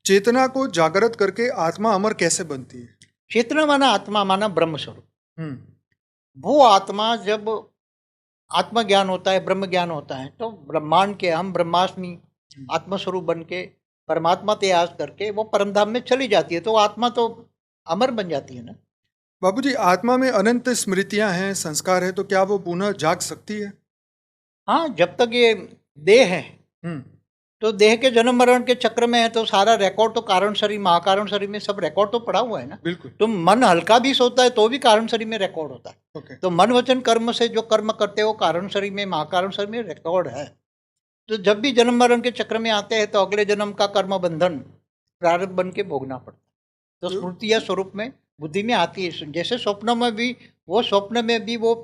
चेतना को जागृत करके आत्मा अमर कैसे बनती है? चेतना माना आत्मा माना ब्रह्म स्वरूप। हम्म। वो आत्मा जब आत्मज्ञान होता है, ब्रह्म ज्ञान होता है, तो ब्रह्मांड के हम ब्रह्मास्मि आत्मस्वरूप बन के परमात्मा त्याग करके वो परमधाम में चली जाती है, तो आत्मा तो अमर बन जाती है ना। बाबूजी, आत्मा में अनंत स्मृतियां हैं, संस्कार है, तो क्या वो पुनः जाग सकती है? हाँ, जब तक ये देह है हम्म। तो देह के जन्म मरण के चक्र में है, तो सारा रिकॉर्ड तो कारण शरीर महाकारण शरीर में सब रिकॉर्ड तो पड़ा हुआ है ना। बिल्कुल। तो मन हल्का भी सोता है तो भी कारण शरीर में रिकॉर्ड होता है। ओके। तो मन वचन कर्म से जो कर्म करते हो कारण शरीर में महाकारण शरीर में रिकॉर्ड है। तो जब भी जन्म मरण के चक्र में आते हैं तो अगले जन्म का कर्म बंधन प्रारब्ध बन के भोगना पड़ता है। तो स्मृति या स्वरूप में बुद्धि में आती है। जैसे स्वप्न में भी वो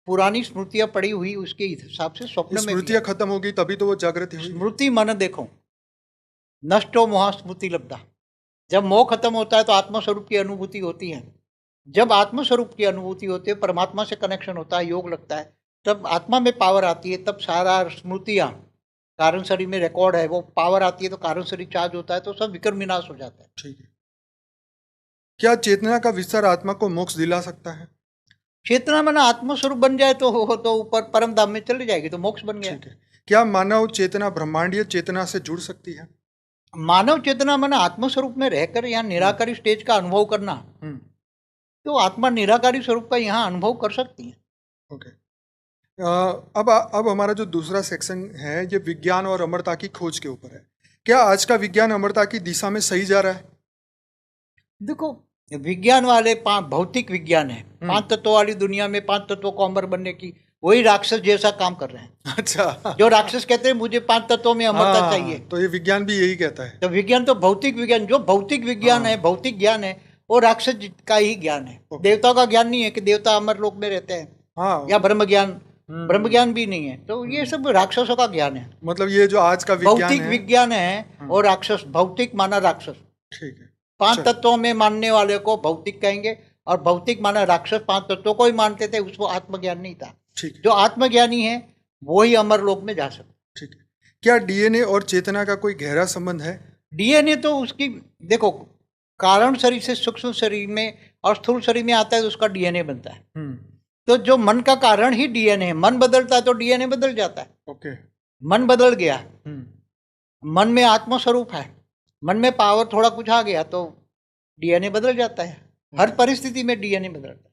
पुरानी स्मृतियां पड़ी हुई, उसके हिसाब से स्वप्न में स्मृतियां खत्म होगी तभी तो वो जागृति हुई। स्मृति मन देखो, नष्टो मोह स्मृति लब्धा। जब मोह खत्म होता है तो आत्मस्वरूप की अनुभूति होती है। जब आत्मस्वरूप की अनुभूति होती है, परमात्मा से कनेक्शन होता है, योग लगता है, तब आत्मा में पावर आती है। तब सारा स्मृतियाँ कारण शरीर में रिकॉर्ड है, वो पावर आती है तो कारण शरीर चार्ज होता है, तो सब विकर्म विनाश हो जाता है। ठीक है। क्या चेतना का विस्तार आत्मा को मोक्ष दिला सकता है? चेतना माना आत्मस्वरूप बन जाए तो ऊपर परम धाम में चली जाएगी, तो मोक्ष बन गया। ठीक है। क्या मानव चेतना ब्रह्मांडीय चेतना से जुड़ सकती है? मानव चेतना माना आत्मस्वरूप में रहकर यहाँ निराकारी स्टेज का अनुभव करना, तो आत्मा निराकारी स्वरूप का यहाँ अनुभव कर सकती है। ओके। अब हमारा जो दूसरा सेक्शन है ये विज्ञान और अमरता की खोज के ऊपर है। क्या आज का विज्ञान अमरता की दिशा में सही जा रहा है? देखो, विज्ञान वाले भौतिक विज्ञान है, 5 तत्वों वाली दुनिया में 5 तत्वों को अमर बनने की, वही राक्षस जैसा काम कर रहे हैं। अच्छा। जो राक्षस कहते हैं मुझे 5 तत्वों में अमरता चाहिए, तो ये विज्ञान भी यही कहता है। तो विज्ञान तो भौतिक विज्ञान, जो भौतिक विज्ञान है, भौतिक ज्ञान है, वो राक्षस का ही ज्ञान है। देवताओं का ज्ञान नहीं है कि देवता अमर लोक में रहते हैं, या ब्रह्म ज्ञान भी नहीं है। तो ये सब राक्षसों का ज्ञान है। मतलब ये जो आज का विज्ञान भौतिक विज्ञान है और राक्षस, भौतिक माना राक्षस। ठीक है। 5 तत्वों में मानने वाले को भौतिक कहेंगे, और भौतिक माना राक्षस 5 तत्वों को ही मानते थे, उसको आत्मज्ञान नहीं था। ठीक। जो आत्मज्ञानी है वो ही अमर लोक में जा सकता। ठीक है। क्या डीएनए और चेतना का कोई गहरा संबंध है? डीएनए तो उसकी, देखो, कारण शरीर से सूक्ष्म शरीर में और स्थूल शरीर में आता है तो उसका डीएनए बनता है। तो जो मन का कारण ही डीएनए है, मन बदलता है तो डीएनए बदल जाता है। ओके। मन बदल गया, मन में आत्मस्वरूप है, मन में पावर थोड़ा कुछ आ गया तो डीएनए बदल जाता है। हर परिस्थिति में डीएनए बदलता है।